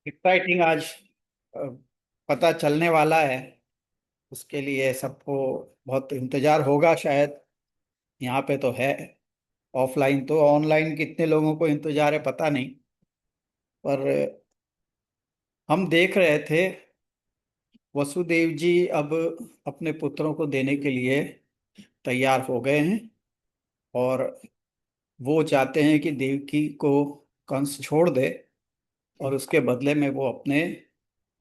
Exciting आज अ, पता चलने वाला है। उसके लिए सबको बहुत इंतजार होगा शायद। यहाँ पे तो है। ऑफलाइन तो ऑनलाइन कितने लोगों को इंतजार है पता नहीं। पर हम देख रहे थे वसुदेव जी अब अपने पुत्रों को देने के लिए तैयार हो गए हैं। और वो चाहते हैं कि देवकी को कंस छोड़ दे और उसके बदले में वो अपने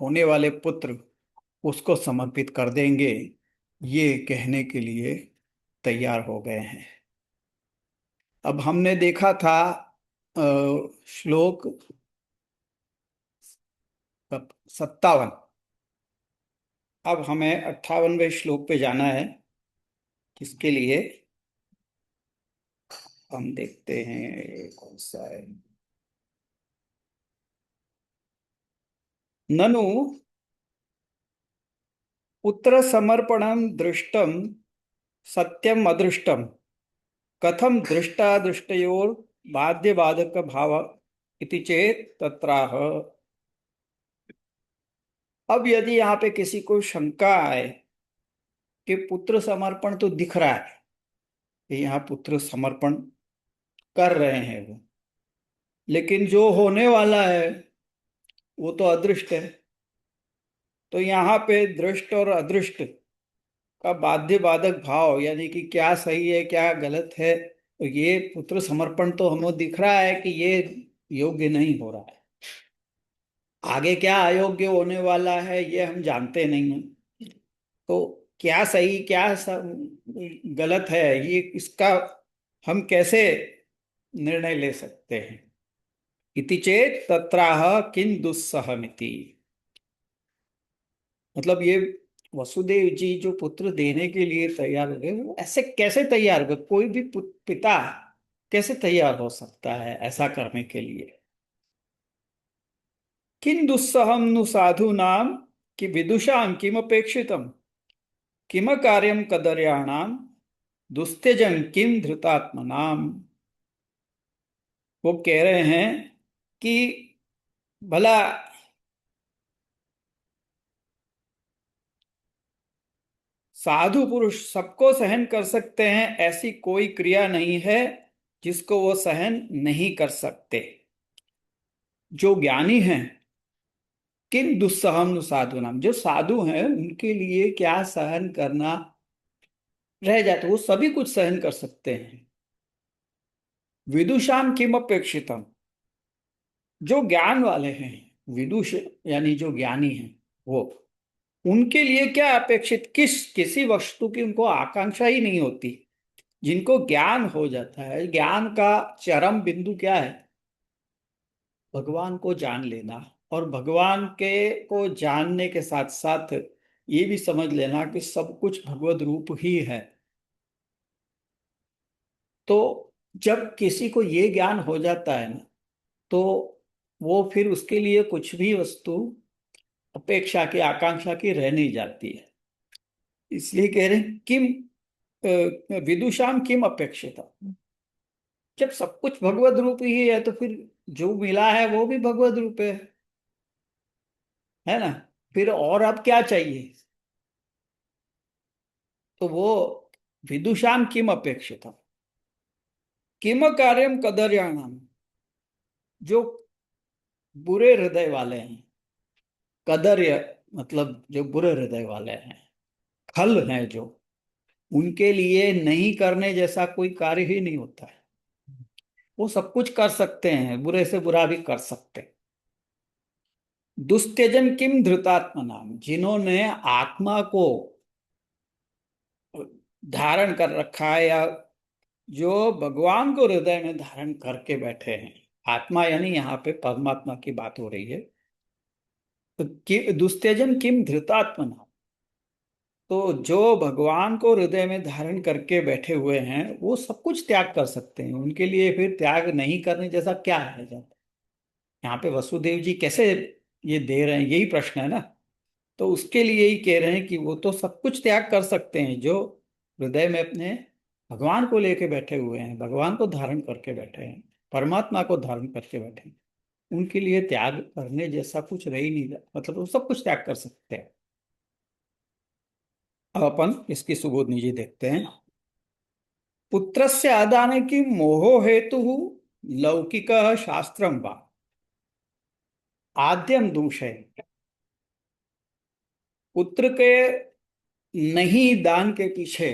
होने वाले पुत्र उसको समर्पित कर देंगे। ये कहने के लिए तैयार हो गए हैं। अब हमने देखा था श्लोक 57। अब हमें 58वें श्लोक पे जाना है। किसके लिए हम देखते हैं कौन सा है। ननु पुत्र समर्पणम दृष्टम सत्यम अदृष्टम कथम दृष्टादृष्टयोर बाध्य बाधक भाव इति चेत तत्राह। अब यदि यहाँ पे किसी को शंका आए कि पुत्र समर्पण तो दिख रहा है कि यहाँ पुत्र समर्पण कर रहे हैं वो, लेकिन जो होने वाला है वो तो अदृष्ट है। तो यहाँ पे दृष्ट और अदृष्ट का बाध्य बाधक भाव यानी कि क्या सही है क्या गलत है, तो ये पुत्र समर्पण तो हमें दिख रहा है कि ये योग्य नहीं हो रहा है। आगे क्या अयोग्य होने वाला है ये हम जानते नहीं हैं। तो क्या सही क्या गलत है ये इसका हम कैसे निर्णय ले सकते हैं। इति चेत तत्राह किं दुस्सहमिति। मतलब ये वसुदेव जी जो पुत्र देने के लिए तैयार हो गए वो ऐसे कैसे तैयार हो गए। कोई भी पिता कैसे तैयार हो सकता है ऐसा करने के लिए। किं दुस्सहम नु साधु नाम कि विदुषाम किम अपेक्षितम किम कार्यम कदर्याणाम दुस्त्यजन किम धृतात्मनाम। वो कह रहे हैं कि भला साधु पुरुष सबको सहन कर सकते हैं ऐसी कोई क्रिया नहीं है जिसको वो सहन नहीं कर सकते। जो ज्ञानी हैं किन दुस्सहम साधु नाम, जो साधु हैं उनके लिए क्या सहन करना रह जाता, वो सभी कुछ सहन कर सकते हैं। विदुषाम किम अपेक्षितम, जो ज्ञान वाले हैं, विदुष यानी जो ज्ञानी हैं वो, उनके लिए क्या अपेक्षित, किसी वस्तु की उनको आकांक्षा ही नहीं होती। जिनको ज्ञान हो जाता है, ज्ञान का चरम बिंदु क्या है, भगवान को जान लेना। और भगवान के को जानने के साथ साथ ये भी समझ लेना कि सब कुछ भगवत रूप ही है। तो जब किसी को ये ज्ञान हो जाता है ना, तो वो फिर उसके लिए कुछ भी वस्तु अपेक्षा की आकांक्षा की रह नहीं जाती है। इसलिए कह रहे हैं किम विदुषाम किम अपेक्षिता। जब सब कुछ भगवत रूप ही है तो फिर जो मिला है वो भी भगवत रूप है ना। फिर और अब क्या चाहिए। तो वो विदुषाम किम अपेक्षिता किम कार्यम कदर्याणाम, जो बुरे हृदय वाले हैं। कदर्य मतलब जो बुरे हृदय वाले हैं, खल हैं जो, उनके लिए नहीं करने जैसा कोई कार्य ही नहीं होता है। वो सब कुछ कर सकते हैं, बुरे से बुरा भी कर सकते हैं। दुस्त्यजन किम धृतात्मा नाम, जिन्होंने आत्मा को धारण कर रखा है, या जो भगवान को हृदय में धारण करके बैठे हैं। आत्मा यानी यहाँ पे परमात्मा की बात हो रही है। तो दुस्त्यजन किम धृतात्मा, तो जो भगवान को हृदय में धारण करके बैठे हुए हैं वो सब कुछ त्याग कर सकते हैं। उनके लिए फिर त्याग नहीं करने जैसा क्या है जाता। यहाँ पे वसुदेव जी कैसे ये दे रहे हैं, यही प्रश्न है ना। तो उसके लिए ही कह रहे हैं कि वो तो सब कुछ त्याग कर सकते हैं जो हृदय में अपने भगवान को लेके बैठे हुए हैं, भगवान को धारण करके बैठे हैं, परमात्मा को धारण करके बैठे हैं। उनके लिए त्याग करने जैसा कुछ रह ही नहीं, मतलब वो सब कुछ त्याग कर सकते हैं। अब अपन इसकी सुबोध निजी देखते हैं। पुत्रस्य अदाने की मोहो हेतु लौकिक शास्त्रम वा आद्यम दूषे। पुत्र के नहीं दान के पीछे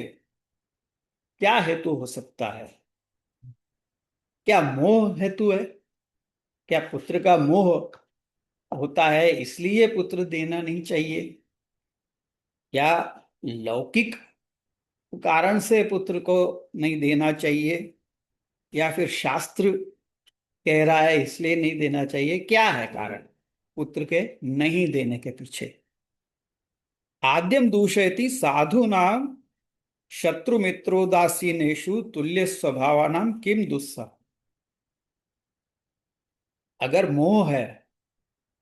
क्या हेतु हो सकता है? क्या मोह हेतु है? क्या पुत्र का मोह होता है इसलिए पुत्र देना नहीं चाहिए? या लौकिक कारण से पुत्र को नहीं देना चाहिए? या फिर शास्त्र कह रहा है इसलिए नहीं देना चाहिए? क्या है कारण पुत्र के नहीं देने के पीछे? आद्यम दूषयति साधूनाम शत्रु मित्रोदासीनेषु तुल्य स्वभावानाम किम दुस्सह। अगर मोह है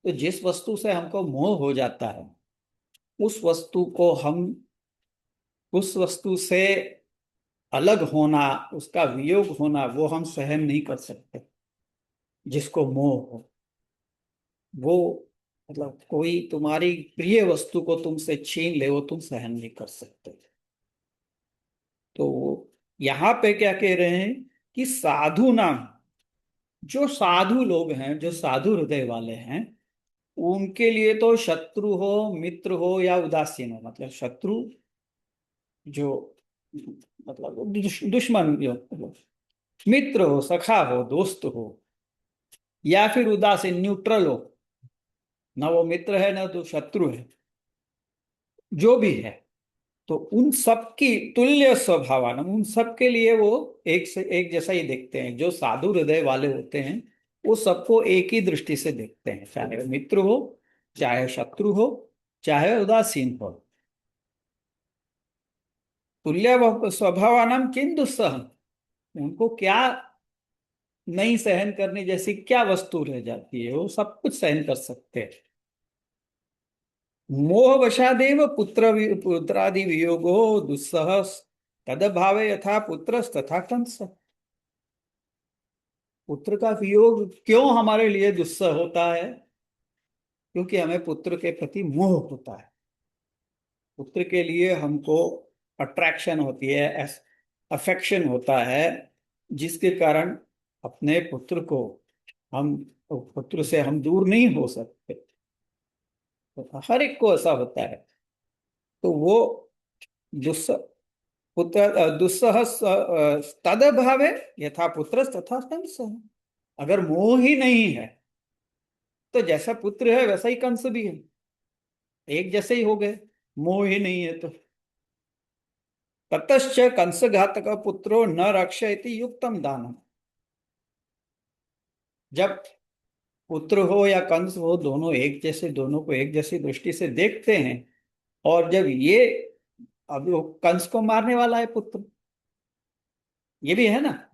तो जिस वस्तु से हमको मोह हो जाता है उस वस्तु को हम, उस वस्तु से अलग होना, उसका वियोग होना वो हम सहन नहीं कर सकते। जिसको मोह हो वो, मतलब कोई तुम्हारी प्रिय वस्तु को तुमसे छीन ले वो तुम सहन नहीं कर सकते। तो यहाँ पे क्या कह रहे हैं कि साधु नाम, जो साधु लोग हैं, जो साधु हृदय वाले हैं, उनके लिए तो शत्रु हो, मित्र हो या उदासीन हो, मतलब शत्रु जो, मतलब दुश्मन जो, मतलब मित्र हो, सखा हो, दोस्त हो, या फिर उदासीन न्यूट्रल हो, ना वो मित्र है ना तो शत्रु है, जो भी है, तो उन सबकी तुल्य स्वभावान, उन सबके लिए वो एक से एक जैसा ही देखते हैं। जो साधु हृदय वाले होते हैं वो सबको एक ही दृष्टि से देखते हैं, चाहे वो मित्र हो, चाहे शत्रु हो, चाहे उदासीन हो। तुल्य स्वभावानम किम दुस्सह, उनको क्या नहीं सहन करने जैसी क्या वस्तु रह जाती है, वो सब कुछ सहन कर सकते हैं। मोहवशादेव पुत्रादि वियोगो दुस्सह तदभावे यथा पुत्र तथा कंस। पुत्र का वियोग क्यों हमारे लिए दुस्सह होता है? क्योंकि हमें पुत्र के प्रति मोह होता है। पुत्र के लिए हमको अट्रैक्शन होती है, अफेक्शन होता है, जिसके कारण अपने पुत्र को हम, पुत्र से हम दूर नहीं हो सकते। तो हर एक को ऐसा होता है। तो वो दुस्स पुत्र दुस्सह तदभावे यथा पुत्र तथा कंस। अगर मोह ही नहीं है तो जैसा पुत्र है वैसा ही कंस भी है, एक जैसे ही हो गए। मोह ही नहीं है तो ततश्च कंस घातक पुत्रो न रक्षयति युक्तम दानम। जब पुत्र हो या कंस हो, दोनों एक जैसे, दोनों को एक जैसी दृष्टि से देखते हैं, और जब ये, अब वो कंस को मारने वाला है पुत्र, ये भी है ना,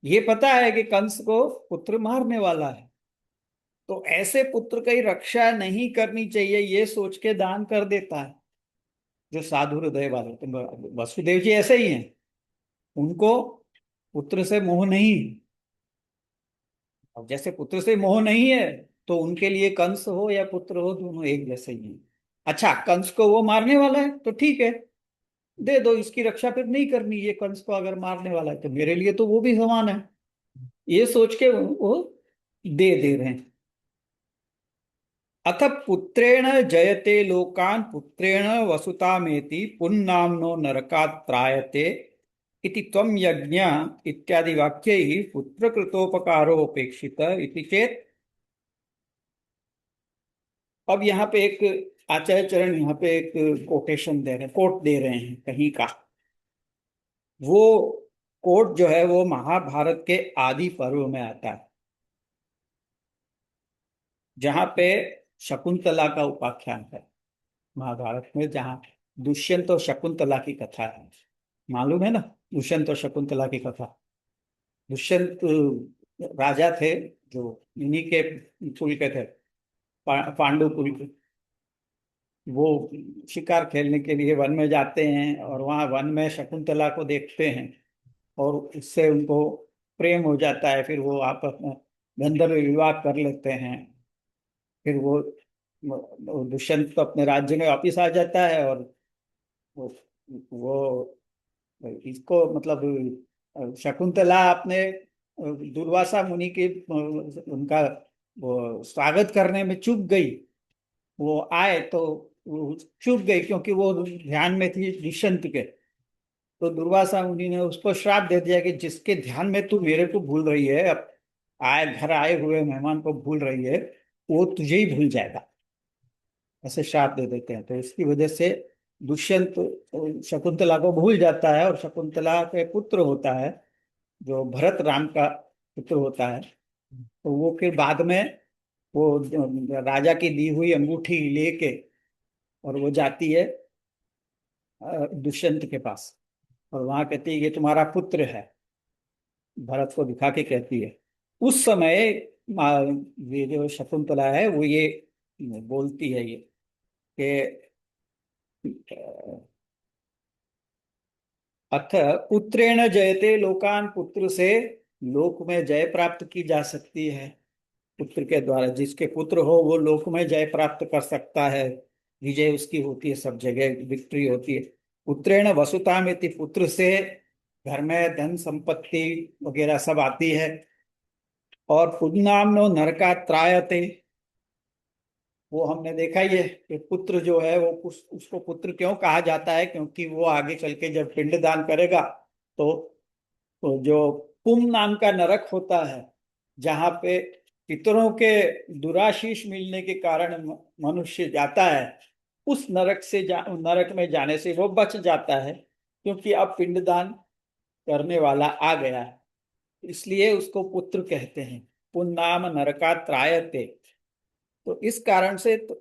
ये पता है कि कंस को पुत्र मारने वाला है, तो ऐसे पुत्र की रक्षा नहीं करनी चाहिए ये सोच के दान कर देता है। जो साधु हृदय वाले, तो वसुदेव जी ऐसे ही हैं, उनको पुत्र से मोह नहीं है। अब जैसे पुत्र से मोह नहीं है तो उनके लिए कंस हो या पुत्र हो दोनों एक जैसे ही हैं। अच्छा, कंस को वो मारने वाला है तो ठीक है, दे दो, इसकी रक्षा फिर नहीं करनी, ये कंस को अगर मारने वाला है तो मेरे लिए तो वो भी समान है, ये सोच के वो दे दे रहे हैं। अथ पुत्रेण जयते लोकान् पुत्रेण वसुतामेति पुन्नाम्नो नरकात् त्रायते इति त्वं यज्ञ इत्यादि वाक्यैः पुत्रकृतोपकारोपेक्षित इति चेत्। अब यहाँ पे एक आचार्य चरण यहाँ पे एक कोटेशन दे रहे हैं, कोट दे रहे हैं कहीं का। वो कोट जो है वो महाभारत के आदि पर्व में आता है, जहाँ पे शकुंतला का उपाख्यान है महाभारत में, जहाँ दुष्यंत और शकुंतला की कथा है। मालूम है ना दुष्यंत और शकुंतला की कथा? दुष्यंत राजा थे जो इन्हीं के कुल के थे, पांडु कुल के। वो शिकार खेलने के लिए वन में जाते हैं और वहां वन में शकुंतला को देखते हैं और उससे उनको प्रेम हो जाता है। फिर वो आपस में गंधर्व विवाह कर लेते हैं। फिर वो दुष्यंत तो अपने राज्य में वापिस आ जाता है, और वो इसको मतलब शकुंतला अपने दुर्वासा मुनि के उनका वो स्वागत करने में चूक गई। वो आए तो वो चूक गई क्योंकि वो ध्यान में थी दुष्यंत के। तो दुर्वासा मुनि ने उसको श्राप दे दिया कि जिसके ध्यान में तू मेरे को भूल रही है, अब आए घर आए हुए मेहमान को भूल रही है, वो तुझे ही भूल जाएगा। ऐसे श्राप दे देते हैं। तो इसकी वजह से दुष्यंत शकुंतला को भूल जाता है, और शकुंतला के पुत्र होता है जो भरत राम का पुत्र होता है। तो वो फिर बाद में वो राजा की दी हुई अंगूठी लेके और वो जाती है दुष्यंत के पास, और वहां कहती है ये तुम्हारा पुत्र है। भरत को दिखा के कहती है। उस समय ये जो शकुंतला है वो ये बोलती है ये कि अथ पुत्रेण जयते लोकान, पुत्र से लोक में जय प्राप्त की जा सकती है। पुत्र के द्वारा, जिसके पुत्र हो वो लोक में जय प्राप्त कर सकता है। विजय उसकी होती है, सब जगह विक्ट्री होती है। पुत्रेण वसुतामिति, पुत्र से घर में धन संपत्ति वगैरह सब आती है। और पुण्नामनो नरका त्रायते, वो हमने देखा ही है कि पुत्र जो है वो उसको पुत्र क्यों कहा जाता है, क्योंकि वो आगे चल के जब पिंडदान करेगा तो, जो पुम नाम का नरक होता है, जहाँ पे पितरों के दुराशीष मिलने के कारण मनुष्य जाता है, उस नरक से नरक में जाने से वो बच जाता है, क्योंकि अब पिंडदान करने वाला आ गया है। इसलिए उसको पुत्र कहते हैं। पुन्नाम नरका त्रायते। तो इस कारण से तो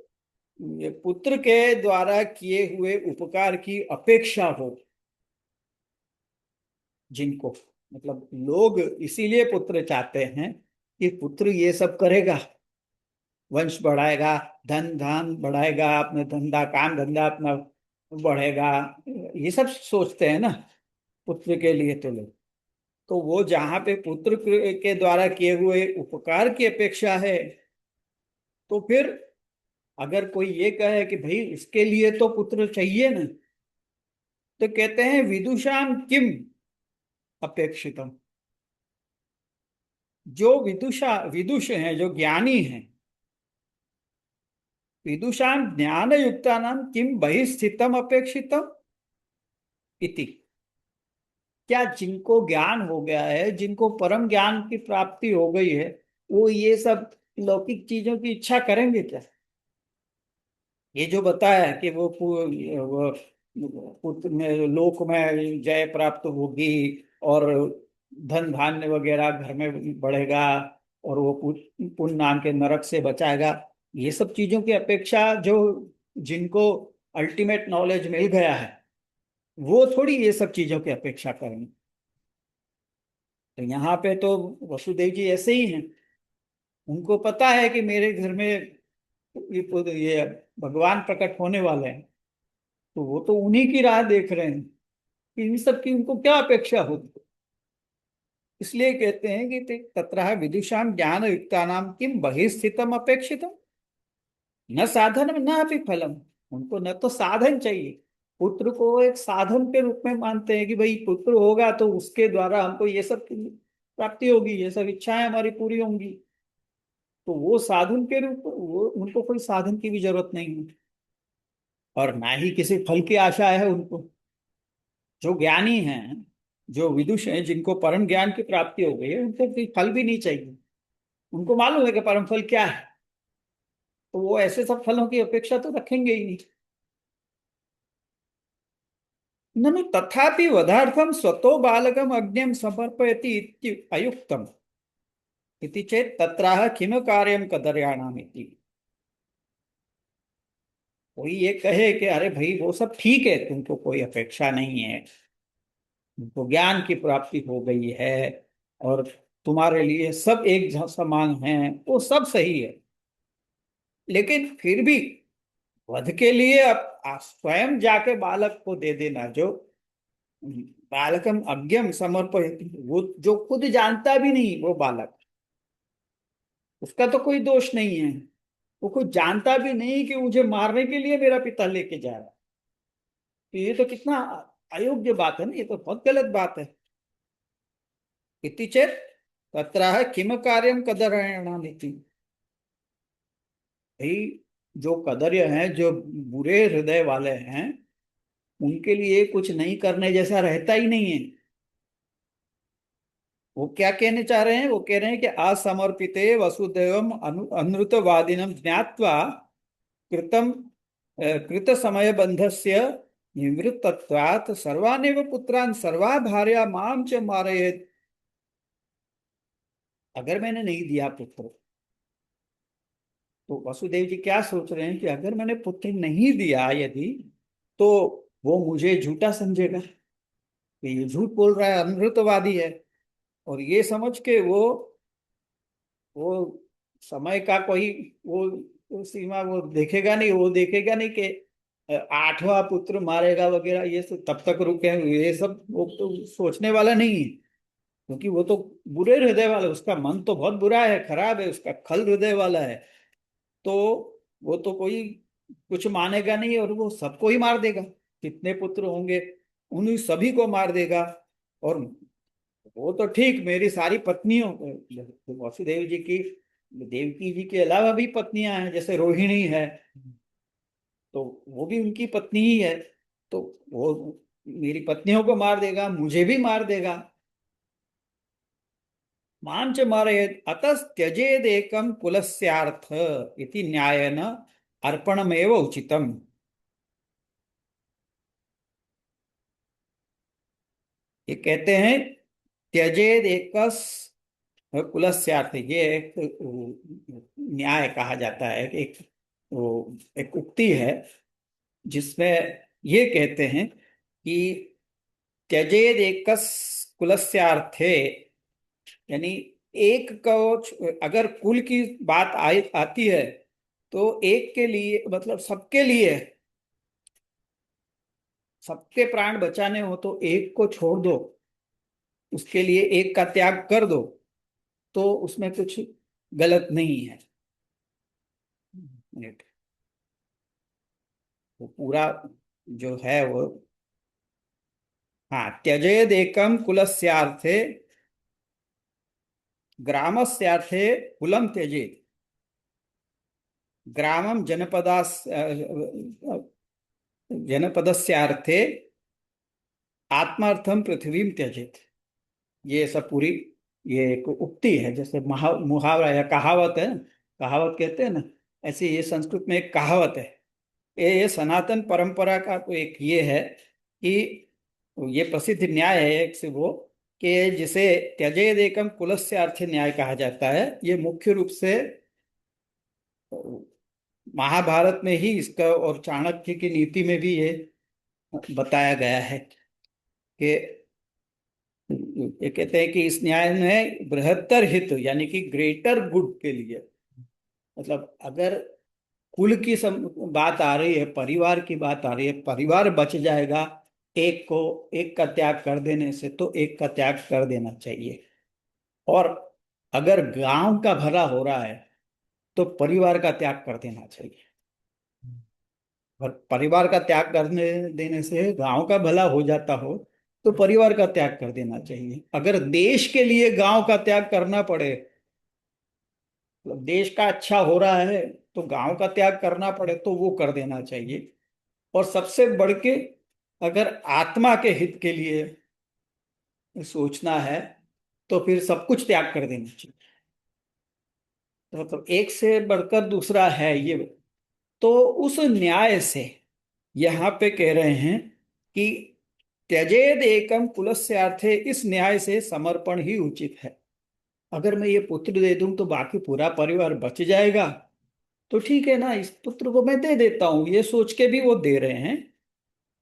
ये पुत्र के द्वारा किए हुए उपकार की अपेक्षा हो जिनको, मतलब लोग इसीलिए पुत्र चाहते हैं कि पुत्र ये सब करेगा, वंश बढ़ाएगा, धन धान बढ़ाएगा, अपने धंधा काम धंधा अपना बढ़ेगा, ये सब सोचते हैं ना पुत्र के लिए। तो लोग, तो वो जहां पे पुत्र के द्वारा किए हुए उपकार की अपेक्षा है, तो फिर अगर कोई ये कहे कि भाई इसके लिए तो पुत्र चाहिए ना, तो कहते हैं विदुषाम किम अपेक्षितम। जो विदुष हैं, जो ज्ञानी हैं, विदुषाम ज्ञान युक्ता नाम किम बहिस्थितम अपेक्षितम इति। क्या जिनको ज्ञान हो गया है, जिनको परम ज्ञान की प्राप्ति हो गई है, वो ये सब लौकिक चीजों की इच्छा करेंगे क्या? ये जो बताया कि वो पुत्र में लोक में जय प्राप्त होगी, और धन धान्य वगैरह घर में बढ़ेगा, और वो पुण्य नाम के नरक से बचाएगा, ये सब चीजों की अपेक्षा जो जिनको अल्टीमेट नॉलेज मिल गया है, वो थोड़ी ये सब चीजों की अपेक्षा करेंगे। तो यहाँ पे तो वसुदेव जी ऐसे ही हैं। उनको पता है कि मेरे घर में ये भगवान प्रकट होने वाले हैं, तो वो तो उन्हीं की राह देख रहे हैं कि इन सब की उनको क्या अपेक्षा होती। इसलिए कहते हैं कि तत्रह विदुषाम ज्ञान युक्ता नाम किम बहिस्थितम अपेक्षितम, न साधन न अभी फलम। उनको न तो साधन चाहिए, पुत्र को एक साधन के रूप में मानते हैं कि भाई पुत्र होगा तो उसके द्वारा हमको ये सब प्राप्ति होगी, ये सब इच्छाएं हमारी पूरी होंगी। तो वो साधन के रूप, वो उनको कोई साधन की भी जरूरत नहीं है, और ना ही किसी फल की आशा है उनको। जो ज्ञानी हैं, जो विदुष हैं, जिनको परम ज्ञान की प्राप्ति हो गई है, उनको कोई फल भी नहीं चाहिए। उनको मालूम है कि परम फल क्या है, तो वो ऐसे सब फलों की अपेक्षा तो रखेंगे ही नहीं। ननु तथापि वधार्थम स्वतो बालकम अज्ञम समर्पयति इति अयुक्तम इति चेत तत्राह किम कार्यम कदर्याणाम इति। कोई ये कहे कि अरे भाई वो सब ठीक है, तुमको कोई अपेक्षा नहीं है, तुमको ज्ञान की प्राप्ति हो गई है, और तुम्हारे लिए सब एक समान है, वो सब सही है। लेकिन फिर भी वध के लिए अब आप स्वयं जाके बालक को दे देना, जो बालकम अज्ञम समर्पित, वो जो खुद जानता भी नहीं वो बालक, उसका तो कोई दोष नहीं है। वो कोई जानता भी नहीं कि मुझे मारने के लिए मेरा पिता लेके जा रहा है। तो ये तो कितना अयोग्य बात है ना, ये तो बहुत गलत बात है। इति चेत तत्र किम कार्यम कदरायणानिति। भाई, जो कदर्य हैं, जो बुरे हृदय वाले हैं, उनके लिए कुछ नहीं करने जैसा रहता ही नहीं है। वो क्या कहने चाह रहे हैं? वो कह रहे हैं कि असमर्पिते वसुदेवम अनृतवादिनम ज्ञात्वा कृतम कृत समय बंधस्य निवृत्तत्वात् सर्वानेव पुत्रान सर्वा भार्या माम च मारयेत्। अगर मैंने नहीं दिया पुत्र, तो वसुदेव जी क्या सोच रहे हैं कि अगर मैंने पुत्र नहीं दिया यदि, तो वो मुझे झूठा समझेगा कि ये झूठ बोल रहा है, अमृतवादी है। और ये समझ के वो समय का कोई वो सीमा वो देखेगा नहीं। वो देखेगा नहीं कि आठवां पुत्र मारेगा वगैरह, ये सब तब तक रुके हैं, ये सब वो तो सोचने वाला नहीं है। क्योंकि वो तो बुरे हृदय वाला, उसका मन तो बहुत बुरा है, खराब है, उसका खल हृदय वाला है। तो वो तो कोई कुछ मानेगा नहीं, और वो सबको ही मार देगा। कितने पुत्र होंगे, उन्हीं सभी को मार देगा। और वो तो ठीक, मेरी सारी पत्नियों वासुदेव जी की, देवकी जी के अलावा भी पत्नियां हैं, जैसे रोहिणी है, तो वो भी उनकी पत्नी ही है। तो वो मेरी पत्नियों को मार देगा, मुझे भी मार देगा। मां च मारयेत् अतस्त्यजेदेकं कुलस्यार्थ इति न्यायेन अर्पणमेव उचितम। ये कहते हैं त्यजेद एकस कुलस्यार्थ, ये एक न्याय कहा जाता है। एक एक उक्ति है जिसमें ये कहते हैं कि त्यजेद एकस कुलस्यार्थे, यानी एक को अगर कुल की बात आती है, तो एक के लिए मतलब सबके लिए, सबके प्राण बचाने हो तो एक को छोड़ दो, उसके लिए एक का त्याग कर दो, तो उसमें कुछ गलत नहीं है। मिनट, वो पूरा जो है वो, हाँ, त्यजेद एकम कुलस्यार्थे ग्रामस्यार्थे कुलम त्यजेद, ग्रामम जनपदस्यार्थे आत्मार्थम पृथ्वीम त्यजेत। ये सब पूरी, ये एक उक्ति है, जैसे मुहावरा या कहावत है ना, कहावत कहते हैं ना, ऐसे ये संस्कृत में एक कहावत है। ये सनातन परंपरा का तो एक ये है कि ये प्रसिद्ध न्याय है एक से वो, कि जिसे त्यजेद एकम कुलस्य अर्थ न्याय कहा जाता है। ये मुख्य रूप से महाभारत में ही इसका, और चाणक्य की नीति में भी ये बताया गया है कि ये कहते हैं कि इस न्याय में बृहत्तर हित, यानी कि ग्रेटर गुड के लिए, मतलब अगर कुल की बात आ रही है, परिवार की बात आ रही है, परिवार बच जाएगा एक को, एक का त्याग कर देने से, तो एक का त्याग कर देना चाहिए। और अगर गांव का भला हो रहा है, तो परिवार का त्याग कर देना चाहिए। और परिवार का त्याग करने देने से गांव का भला हो जाता हो, तो परिवार का त्याग कर देना चाहिए। अगर देश के लिए गांव का त्याग करना पड़े, मतलब देश का अच्छा हो रहा है तो गांव का त्याग करना पड़े, तो वो कर देना चाहिए। और सबसे बढ़ के अगर आत्मा के हित के लिए सोचना है, तो फिर सब कुछ त्याग कर देना चाहिए। तो मतलब एक से बढ़कर दूसरा है ये। तो उस न्याय से यहाँ पे कह रहे हैं कि त्यजेद एकम कुलस्यार्थे, इस न्याय से समर्पण ही उचित है। अगर मैं ये पुत्र दे दूं तो बाकी पूरा परिवार बच जाएगा, तो ठीक है ना, इस पुत्र को मैं दे देता हूं, ये सोच के भी वो दे रहे हैं।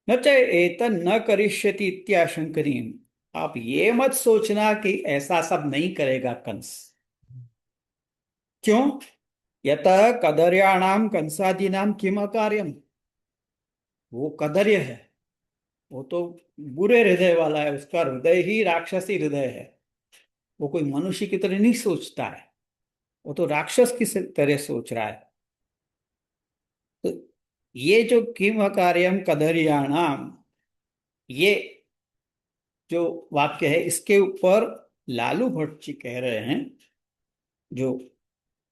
न च एतन न करिष्यति इत्याशंकरीम। आप ये मत सोचना कि ऐसा सब नहीं करेगा कंस। क्यों? यत कदर्याणाम कंसादीनाम किम अकार्यम। वो कदर्य है, वो तो बुरे हृदय वाला है, उसका हृदय ही राक्षसी हृदय है। वो कोई मनुष्य की तरह नहीं सोचता है। वो तो राक्षस की तरह सोच रहा है। तो ये जो किम कार्यम कदरियाणाम, ये जो वाक्य है इसके ऊपर लालू भट्ट जी कह रहे हैं, जो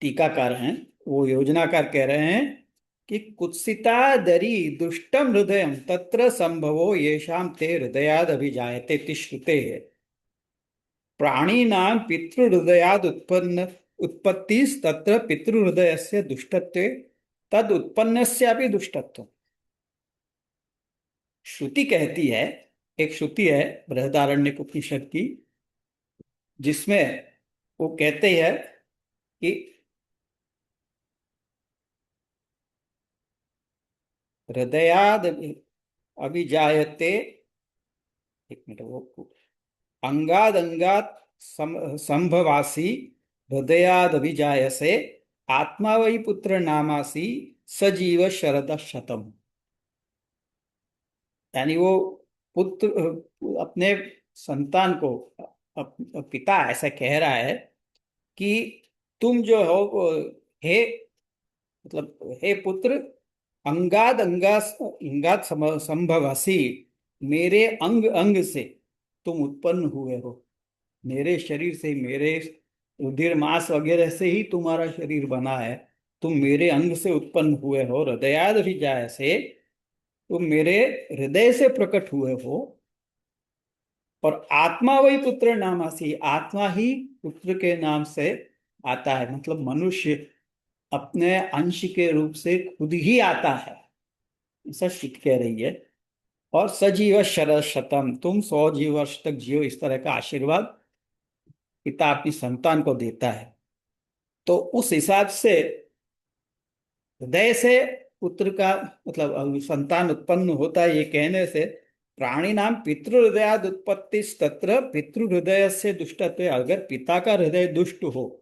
टीकाकार हैं, वो योजनाकार कह रहे हैं कि कुत्सिता दरी दुष्टम हृदय तत्र संभवो येषाम ते हृदयाद अभिजायते इति श्रुते है। प्राणिनां पितृहृदयाद उत्पन्न उत्पत्तिस्तत्र पितृहृदयस्य दुष्टत्वे तद उत्पन्नस्यापि दुष्टत्व। श्रुति कहती है, एक श्रुति है बृहदारण्यक उपनिषद की, जिसमें वो कहते हैं कि हृदयाद अभिजायते, एक मिनट, वो अंगाद अंगात संभवासी हृदयाद अभिजायसे आत्मा वही पुत्र नामासी सजीव शरद शतम। यानी वो पुत्र अपने संतान को, पिता ऐसा कह रहा है कि तुम जो हो हे, मतलब हे पुत्र, अंगाद अंगात संभवासी, मेरे अंग अंग से तुम उत्पन्न हुए हो, मेरे शरीर से, मेरे रुधिर मांस वगैरह से ही तुम्हारा शरीर बना है। तुम मेरे अंग से उत्पन्न हुए हो, हृदयाद भी जाय से, तुम मेरे हृदय से प्रकट हुए हो। और आत्मा वही पुत्र नामासी, आत्मा ही पुत्र के नाम से आता है, मतलब मनुष्य अपने अंश के रूप से खुद ही आता है, ऐसा शित कह रही है। और सजीव शरद शतम, तुम 100 वर्ष तक जियो, इस तरह का आशीर्वाद पिता अपनी संतान को देता है। तो उस हिसाब से हृदय से पुत्र का, मतलब संतान उत्पन्न होता है, ये कहने से प्राणी नाम पितृहृदयाद उत्पत्ति तत्र पितृहृदय से दुष्टत्व, अगर पिता का हृदय दुष्ट हो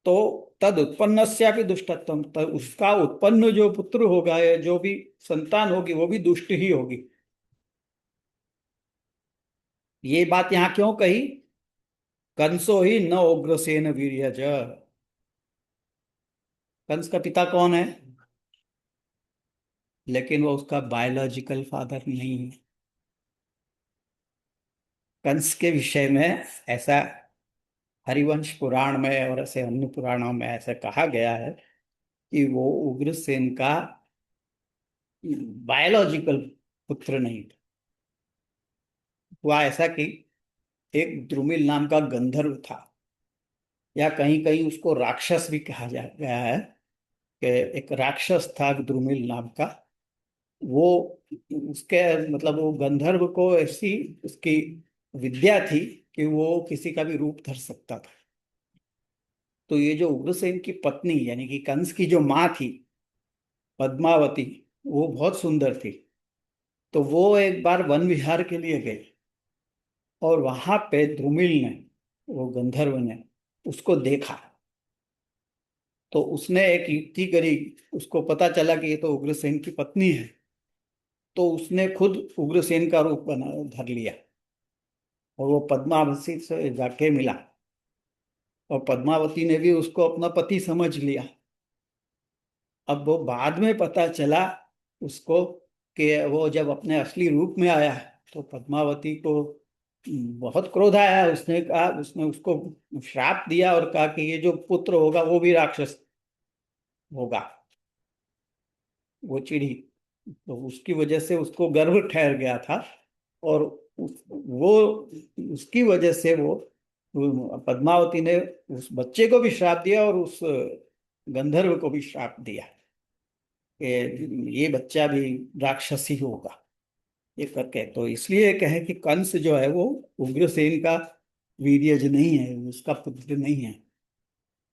तो तद उत्पन्नस्यापि दुष्टत्वम, तब उसका उत्पन्न जो पुत्र होगा या जो भी संतान होगी वो भी दुष्ट ही होगी। ये बात यहाँ क्यों कही? कंसो ही न उग्रसेन वीर्यज, कंस का पिता कौन है? लेकिन वो उसका बायोलॉजिकल फादर नहीं है। कंस के विषय में ऐसा हरिवंश पुराण में और ऐसे अन्य पुराणों में ऐसा कहा गया है कि वो उग्रसेन का बायोलॉजिकल पुत्र नहीं था। हुआ ऐसा कि एक द्रुमिल नाम का गंधर्व था, या कहीं कहीं उसको राक्षस भी कहा जा गया है, कि एक राक्षस था द्रुमिल नाम का। वो, उसके, मतलब वो गंधर्व को ऐसी उसकी विद्या थी कि वो किसी का भी रूप धर सकता था। तो ये जो उग्रसेन की पत्नी यानी कि कंस की जो माँ थी, पद्मावती, वो बहुत सुंदर थी। तो वो एक बार वन विहार के लिए गई, और वहां पे द्रुमिल ने, वो गंधर्व ने उसको देखा। तो उसने एक युक्ति करी, उसको पता चला कि ये तो उग्रसेन की पत्नी है। तो उसने खुद उग्रसेन का रूप बना धर लिया, और वो पद्मावती से जाके मिला, और पद्मावती ने भी उसको अपना पति समझ लिया। अब वो बाद में पता चला उसको कि वो जब अपने असली रूप में आया तो पद्मावती को बहुत क्रोध आया। उसने कहा, उसने उसको श्राप दिया और कहा कि ये जो पुत्र होगा वो भी राक्षस होगा। वो चिढ़ी, तो उसकी वजह से उसको गर्व ठहर गया था, और वो, उसकी वजह से वो पद्मावती ने उस बच्चे को भी श्राप दिया और उस गंधर्व को भी श्राप दिया कि ये बच्चा भी राक्षस ही होगा, ये करके। तो इसलिए कहे कि कंस जो है वो उग्रसेन का वीर्यज नहीं है, उसका पुत्र नहीं है,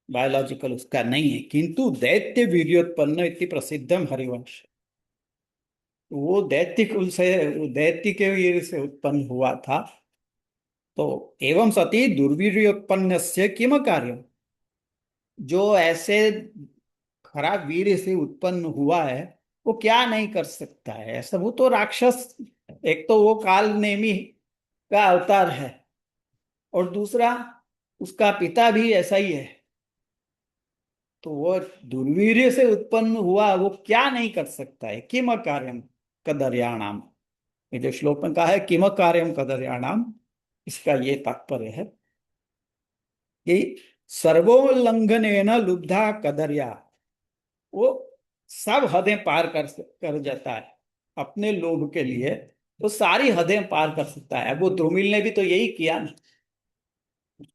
बायोलॉजिकल उसका नहीं है, किंतु दैत्य वीर्योत्पन्न इति प्रसिद्धम हरिवंश। वो दैत्य कुल से, दैत्य के वीर से उत्पन्न हुआ था। तो एवं सती दुर्वीर्योत्पन्न से किम कार्य, जो ऐसे खराब वीर से उत्पन्न हुआ है वो क्या नहीं कर सकता है? ऐसा, वो तो राक्षस, एक तो वो काल नेमी का अवतार है, और दूसरा उसका पिता भी ऐसा ही है, तो वो दुर्वीर्य से उत्पन्न हुआ, वो क्या नहीं कर सकता है? किम कार्यम कदर्याणाम। ये जो श्लोक में कहा है किम कार्यम कदर्याणाम, इसका ये तात्पर्य है कि सर्वोल्लंघनेन लुब्धा कदर्या, वो सब हदें पार कर जाता है अपने लोभ के लिए। वो सारी हदें पार कर सकता है। वो द्रुमिल ने भी तो यही किया ना।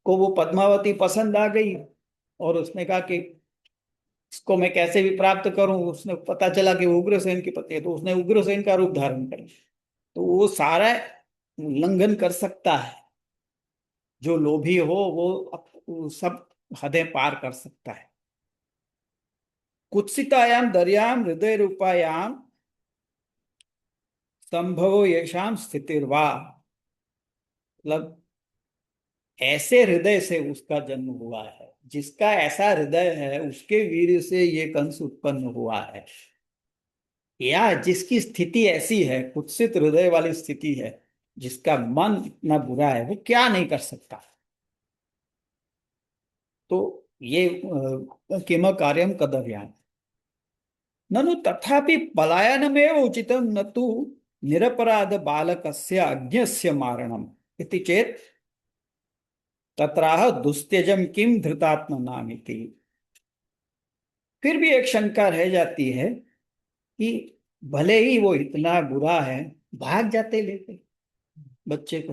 को वो पद्मावती पसंद आ गई और उसने कहा कि इसको मैं कैसे भी प्राप्त करूं। उसने पता चला कि वो उग्रसेन की पत्नी है, तो उसने उग्रसेन का रूप धारण कर लिया। तो वो सारा उल्लंघन कर सकता है। जो लोभी हो वो सब हदें पार कर सकता है। कुत्सितायाम दर्याम हृदय रूपायाम संभवो येषाम स्थितिर्वा। मतलब ऐसे हृदय से उसका जन्म हुआ है, जिसका ऐसा हृदय है उसके वीर से ये कंस उत्पन्न हुआ है। या जिसकी स्थिति ऐसी है, कुत्सित हृदय वाली स्थिति है, जिसका मन इतना बुरा है, वो क्या नहीं कर सकता। तो ये किम कार्यम कदर्याम ननु तथापि पलायनमेव उचितम न तु निरपराध बालकस्य अज्ञस्य मारणम इति चेत तत्राह दुस्त्यजम किम धृतात्मनामिति। फिर भी एक शंका रह जाती है कि भले ही वो इतना बुरा है, भाग जाते लेते बच्चे को।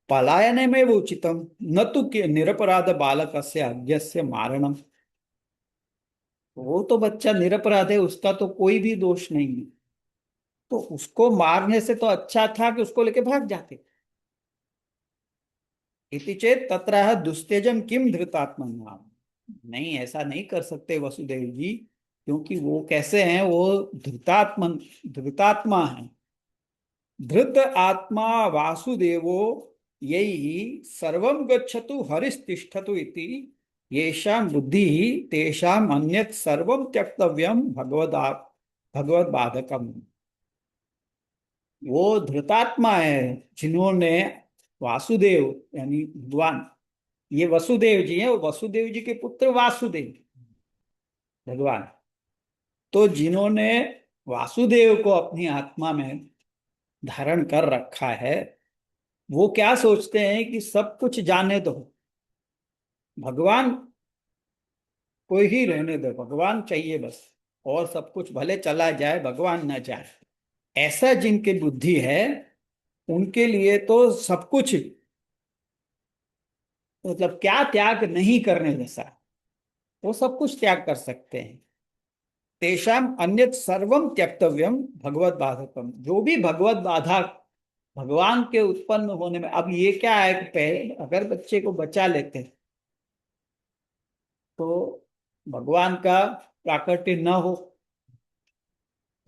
पलायने में वो उचितम न तो कि निरपराध बालक से अज्ञस्य मारणम। वो तो बच्चा निरपराध है, उसका तो कोई भी दोष नहीं है। तो उसको मारने से तो अच्छा था कि उसको लेके भाग जाते। इति चेत तत्रह दुस्तेजम किम धृतात्मा। नहीं, ऐसा नहीं कर सकते वसुदेव जी, क्योंकि वो कैसे हैं? वो धृतात्मा है। धृत आत्मा वासुदेवो यही सर्वं गच्छतु हरिस्तिष्ठतु इति येषां बुद्धि तेषां अन्यत् सर्वं त्यक्तव्यम भगवद बाधकम। वो धृतात्मा है जिन्होंने वासुदेव यानी भगवान, ये वसुदेव जी हैं, वो वसुदेव जी के पुत्र वासुदेव भगवान। तो जिन्होंने वासुदेव को अपनी आत्मा में धारण कर रखा है, वो क्या सोचते हैं कि सब कुछ जाने दो, भगवान को ही रहने दो, भगवान चाहिए बस, और सब कुछ भले चला जाए भगवान न जाए। ऐसा जिनकी बुद्धि है, उनके लिए तो सब कुछ, मतलब क्या त्याग नहीं करने जैसा, वो सब कुछ त्याग कर सकते हैं। तेषाम अन्यत सर्वम त्यक्तव्यम भगवत बाधकम। जो भी भगवत बाधा भगवान के उत्पन्न होने में, अब ये क्या है कि पहले अगर बच्चे को बचा लेते तो भगवान का प्राकट्य न हो,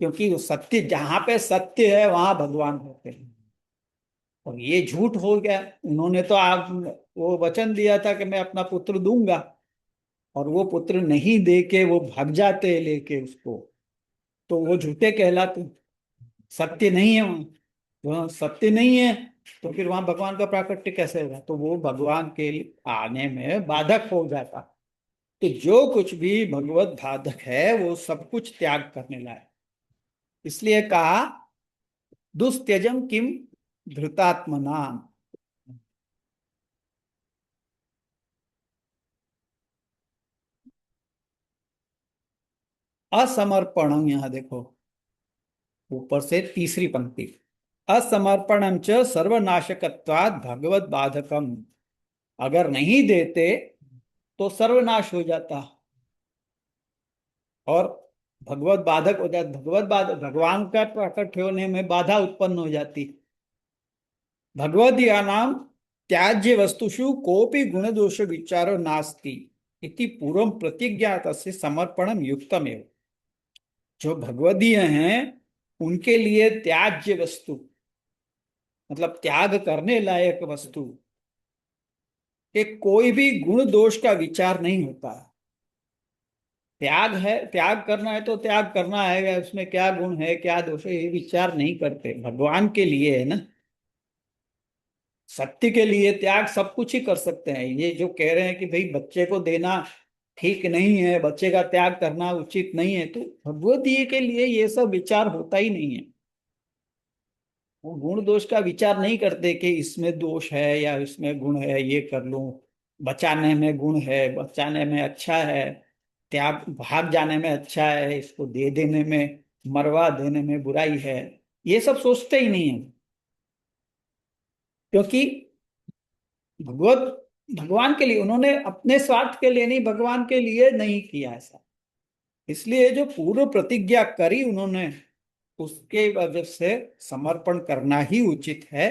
क्योंकि वो सत्य, जहां पे सत्य है वहां भगवान होते हैं। और ये झूठ हो गया। उन्होंने तो आप वो वचन दिया था कि मैं अपना पुत्र दूंगा, और वो पुत्र नहीं दे के वो भाग जाते लेके उसको, तो वो झूठे कहलाते। सत्य नहीं है वहां। वहां सत्य नहीं है, तो फिर वहां भगवान का प्राकट्य कैसे होगा? तो वो भगवान के आने में बाधक हो जाता। तो जो कुछ भी भगवत बाधक है वो सब कुछ त्याग करने लायक। इसलिए कहा दुस्त्यजम किम धृतात्मना। असमर्पणम, यहां देखो ऊपर से तीसरी पंक्ति, असमर्पणम च सर्वनाशकत्वात् भगवत बाधकम। अगर नहीं देते तो सर्वनाश हो जाता और भगवत बाधक हो जाता। भगवत बाधक, भगवान का प्रकट होने में बाधा उत्पन्न हो जाती। भगवदीया नाम त्याज्य वस्तुषु कोपि गुण दोष विचारो नास्ति इति पूर्व प्रतिज्ञात से समर्पणम युक्तमेव। जो भगवदीय हैं उनके लिए त्याज्य वस्तु, मतलब त्याग करने लायक वस्तु के कोई भी गुण दोष का विचार नहीं होता। त्याग है, त्याग करना है तो त्याग करना है, उसमें क्या गुण है क्या दोष है ये विचार नहीं करते। भगवान के लिए है ना। सत्य के लिए त्याग सब कुछ ही कर सकते हैं। ये जो कह रहे हैं कि भाई बच्चे को देना ठीक नहीं है, बच्चे का त्याग करना उचित नहीं है, तो भगवत जी के लिए ये सब विचार होता ही नहीं है। वो गुण दोष का विचार नहीं करते कि इसमें दोष है या इसमें गुण है, ये कर लूं, बचाने में गुण है, बचाने में अच्छा है, त्याग भाग जाने में अच्छा है, इसको दे देने में, मरवा देने में बुराई है, ये सब सोचते ही नहीं है। क्योंकि भगवत भगवान के लिए उन्होंने, अपने स्वार्थ के लिए नहीं, भगवान के लिए नहीं किया ऐसा। इसलिए जो पूर्व प्रतिज्ञा करी उन्होंने, उसके वजह से समर्पण करना ही उचित है।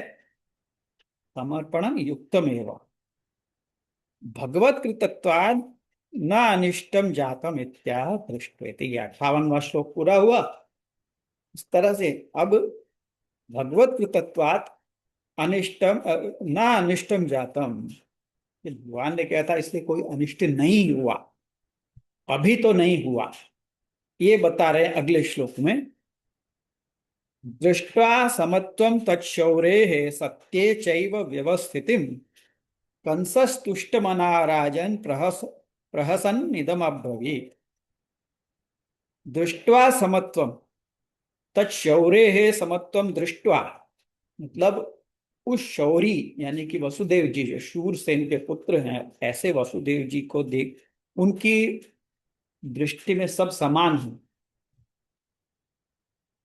समर्पणम युक्तमेव भगवत कृतत्वाद न अनिष्टम जातम इत्याह दृष्टवेति। 58वां श्लोक पूरा हुआ इस तरह से। अब भगवत कृतत्वात् अनिष्टम न अनिष्टम जातम, ये भगवान ने कहा था इसलिए कोई अनिष्ट नहीं हुआ, अभी तो नहीं हुआ, ये बता रहे हैं अगले श्लोक में। दृष्ट्वा समत्वं तच्छौरेः सत्ये चैव व्यवस्थितिं कंसस्तुष्टमना राजन् प्रहसन्निदमब्रवीत्। दृष्ट्वा समत्वं तच्छौरेः, समत्वं दृष्ट्वा मतलब उस शौरी यानी कि वसुदेव जी जो शूरसेन के पुत्र हैं, ऐसे वसुदेव जी को देख उनकी दृष्टि में सब समान हो।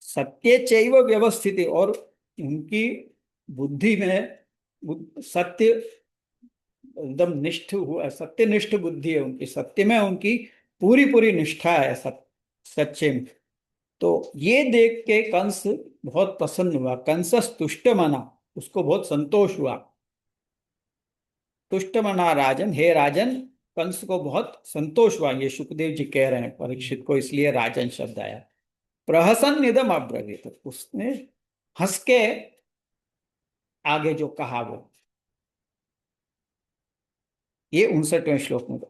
सत्य चैव व्यवस्थित, और उनकी बुद्धि में सत्य एकदम निष्ठ हुआ, सत्यनिष्ठ बुद्धि है उनकी, सत्य में उनकी पूरी पूरी निष्ठा है, सच्चे में। तो ये देख के कंस बहुत प्रसन्न हुआ, कंसस तुष्ट मना, उसको बहुत संतोष हुआ। तुष्ट मना राजन, हे राजन, कंस को बहुत संतोष हुआ, ये सुखदेव जी कह रहे हैं परीक्षित को, इसलिए राजन शब्द आया। प्रहसन निदम अब्रवीत, उसने हंस के आगे जो कहा वो, ये 59वें श्लोक में।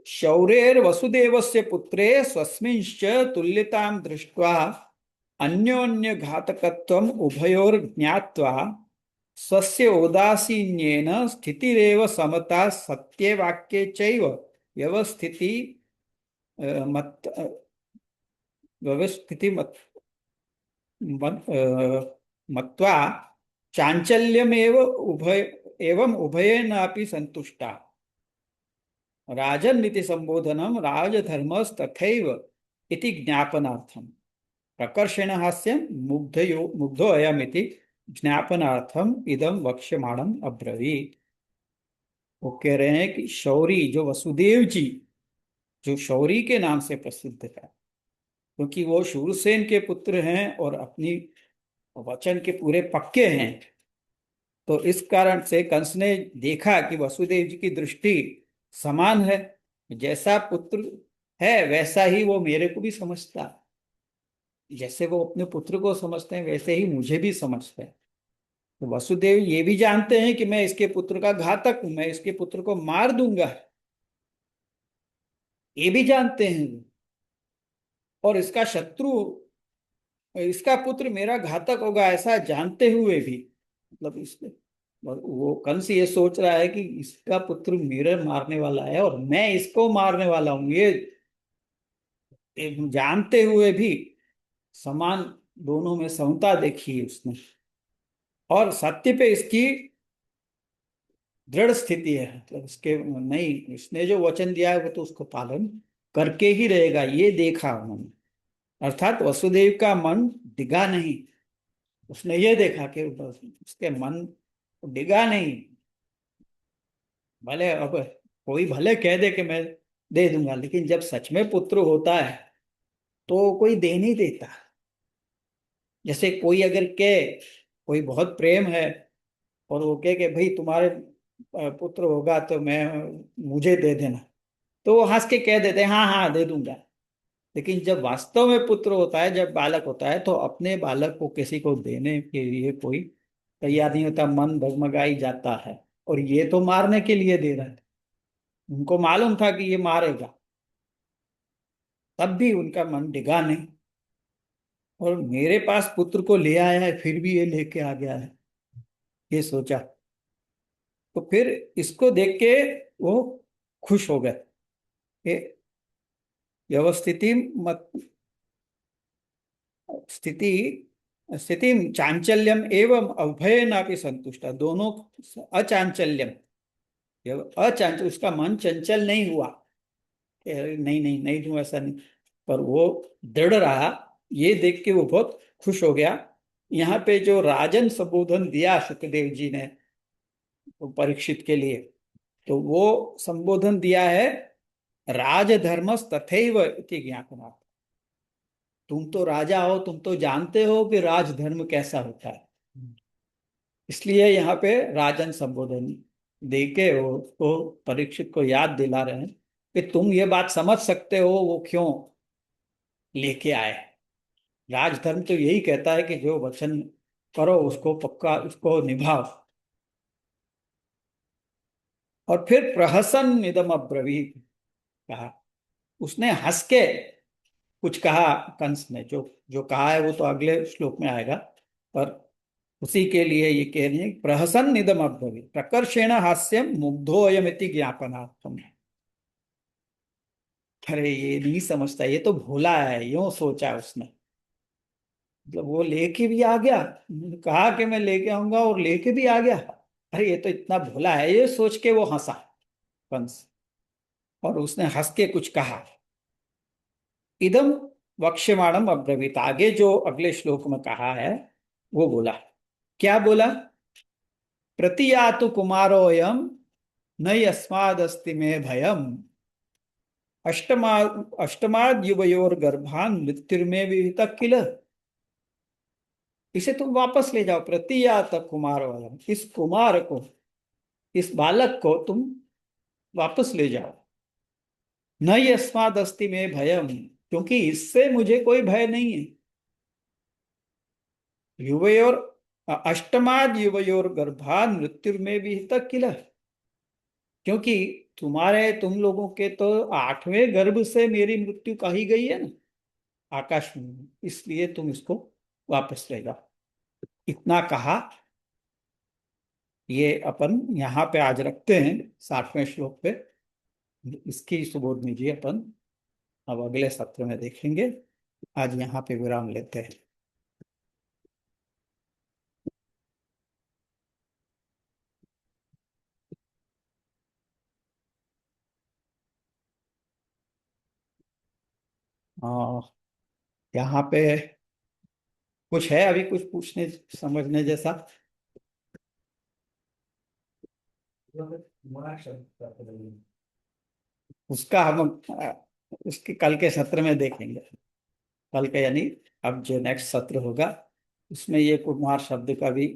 शौरेर वसुदेवस्य पुत्रे स्वस्मिंश्च तुल्यतां दृष्ट्वा अन्योन्य घातकत्वम् उभयोर ज्ञात्वा स्वस्य औदासीन्येन स्थितिरेव समता सत्ये वाक्ये चैव व्यवस्थिति मत व्यवस्थिति मत, मत्वा चांचल्यमेव उभय एवं उभयेनापि संतुष्टा राजन्निति संबोधनम राजधर्मस्तथैव इति ज्ञापनार्थम प्रकर्षेण हास्यम मुग्धो अयमिति ज्ञापनार्थम इदम वक्ष्यमाणम अब्रवीत। वो कह रहे हैं कि शौरी जो वसुदेव जी, जो शौरी के नाम से प्रसिद्ध है, क्योंकि वो शूरसेन के पुत्र हैं और अपनी वचन के पूरे पक्के हैं, तो इस कारण से कंस ने देखा कि वसुदेव जी की दृष्टि समान है, जैसा पुत्र है वैसा ही वो मेरे को भी समझता है, जैसे वो अपने पुत्र को समझते हैं वैसे ही मुझे भी समझते हैं। तो वसुदेव ये भी जानते हैं कि मैं इसके पुत्र का घातक हूं, मैं इसके पुत्र को मार दूंगा, ये भी जानते हैं। और इसका शत्रु, इसका पुत्र मेरा घातक होगा ऐसा जानते हुए भी, मतलब इसमें वो कंस ये सोच रहा है कि इसका पुत्र मेरे मारने वाला है और मैं इसको मारने वाला हूं, ये जानते हुए भी समान, दोनों में समता देखी है उसने। और सत्य पे इसकी दृढ़ स्थिति है, मतलब इसके नहीं, इसने जो वचन दिया है वो तो उसको पालन करके ही रहेगा, ये देखा उन्होंने। अर्थात वसुदेव का मन डिगा नहीं, उसने ये देखा कि उसके मन डिगा नहीं। भले अब कोई भले कह दे कि मैं दे दूंगा, लेकिन जब सच में पुत्र होता है तो कोई दे नहीं देता। जैसे कोई अगर कहे, कोई बहुत प्रेम है और वो कहे कि भाई तुम्हारे पुत्र होगा तो मैं, मुझे दे देना, तो वो हंस के कह देते हैं हाँ हाँ दे दूंगा। लेकिन जब वास्तव में पुत्र होता है, जब बालक होता है, तो अपने बालक को किसी को देने के लिए कोई तैयार नहीं होता, मन डगमगाई जाता है। और ये तो मारने के लिए दे रहा है, उनको मालूम था कि ये मारेगा, तब भी उनका मन डिगा नहीं। और मेरे पास पुत्र को ले आया है फिर भी ये लेके आ गया है, ये सोचा। तो फिर इसको देख के वो खुश हो गए। ये व्यवस्थिति मत स्थिति स्थिति चांचल्यम एवं अभयनापि संतुष्ट, दोनों अचांचल्यम, अचांचल, उसका मन चंचल नहीं हुआ, अरे नहीं नहीं नहीं दूं ऐसा नहीं, पर वो दृढ़ रहा। ये देख के वो बहुत खुश हो गया। यहाँ पे जो राजन संबोधन दिया सुखदेव जी ने वो परीक्षित के लिए, तो वो संबोधन दिया है राजधर्म तथैव इति ज्ञापनात्। तुम तो राजा हो, तुम तो जानते हो कि राजधर्म कैसा होता है, इसलिए यहाँ पे राजन संबोधन देके वो परीक्षित को याद दिला रहे हैं कि तुम ये बात समझ सकते हो वो क्यों लेके आए। राजधर्म तो यही कहता है कि जो वचन करो उसको पक्का, उसको निभाओ। और फिर प्रहसन इदम अब्रवीत कहा, उसने हंस के कुछ कहा। कंस ने जो जो कहा है वो तो अगले श्लोक में आएगा, पर उसी के लिए ये कह रही है, प्रहसन निदम अब्रवीत प्रकर्षेण हास्यम मुग्धोयमिति ज्ञापनार्थम। अरे ये नहीं समझता, ये तो भोला है, यूं सोचा उसने। मतलब वो लेके भी आ गया, उन्होंने कहा कि मैं लेके आऊंगा और लेके भी आ गया। अरे ये तो इतना भोला है, ये सोच के वो हंसा कंस। और उसने हंस के कुछ कहा, इदम वक्ष्यमाणम अब्रवीत, आगे जो अगले श्लोक में कहा है वो बोला। क्या बोला? प्रतियातु कुमारोयम न यस्मादस्ति में भयम, अष्टमा अष्टमाद युवयोर गर्भान मृत्युर्मे विहित किल। इसे तुम वापस ले जाओ, प्रतियात कुमारोयम, इस कुमार को, इस बालक को तुम वापस ले जाओ। न यस्माद अस्ति में भयम, क्योंकि इससे मुझे कोई भय नहीं है। युवयोर अष्टमाद युवयोर गर्भान मृत्युर्मे विहित किल, क्योंकि तुम लोगों के तो 8वें गर्भ से मेरी मृत्यु कही गई है ना आकाश में, इसलिए तुम इसको वापस ले जाओ। इतना कहा। ये अपन यहाँ पे आज रखते हैं 60वें श्लोक पे। इसकी सुबोध नीजिए अपन अब अगले सत्र में देखेंगे। आज यहाँ पे विराम लेते हैं। यहाँ पे कुछ है अभी कुछ पूछने समझने जैसा? उसका हम उसके कल के सत्र में देखेंगे। कल के यानी अब जो नेक्स्ट सत्र होगा उसमें ये कुमार शब्द का भी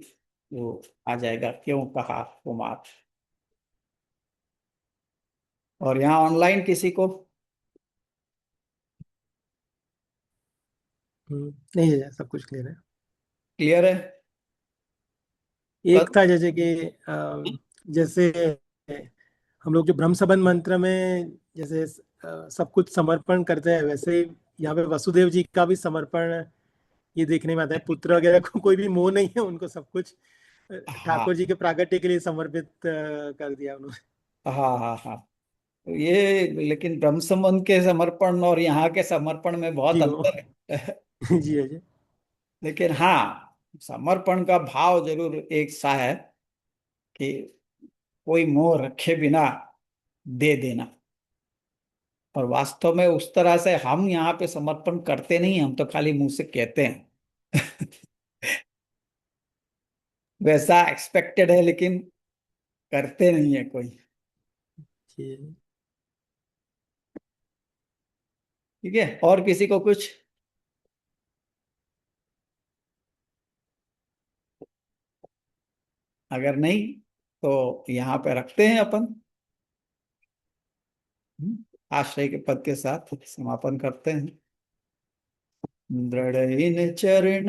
वो आ जाएगा, क्यों कहा कुमार। और यहाँ ऑनलाइन किसी को नहीं है, सब कुछ क्लियर है। क्लियर है? एक कल था जैसे कि जैसे हम लोग जो ब्रह्म संबंध मंत्र में जैसे सब कुछ समर्पण करते हैं, वैसे ही यहाँ पे वसुदेव जी का भी समर्पण ये देखने में आता है। पुत्र वगैरह को कोई भी मोह नहीं है, उनको सब कुछ हाँ ठाकुर जी के प्रागट्य के लिए समर्पित कर दिया उन्होंने। हाँ हाँ हाँ। तो ये लेकिन ब्रह्म संबंध के समर्पण और यहाँ के समर्पण में बहुत जी वो अंतर है। जी अजय। लेकिन हाँ, समर्पण का भाव जरूर एक सा है कि कोई मोह रखे बिना दे देना। और वास्तव में उस तरह से हम यहाँ पे समर्पण करते नहीं, हम तो खाली मुंह से कहते हैं। वैसा एक्सपेक्टेड है लेकिन करते नहीं है कोई। जी ठीक है, और किसी को कुछ? अगर नहीं तो यहाँ पे रखते हैं अपन। आश्रय के पद के साथ समापन करते हैं। दृढ़ चरण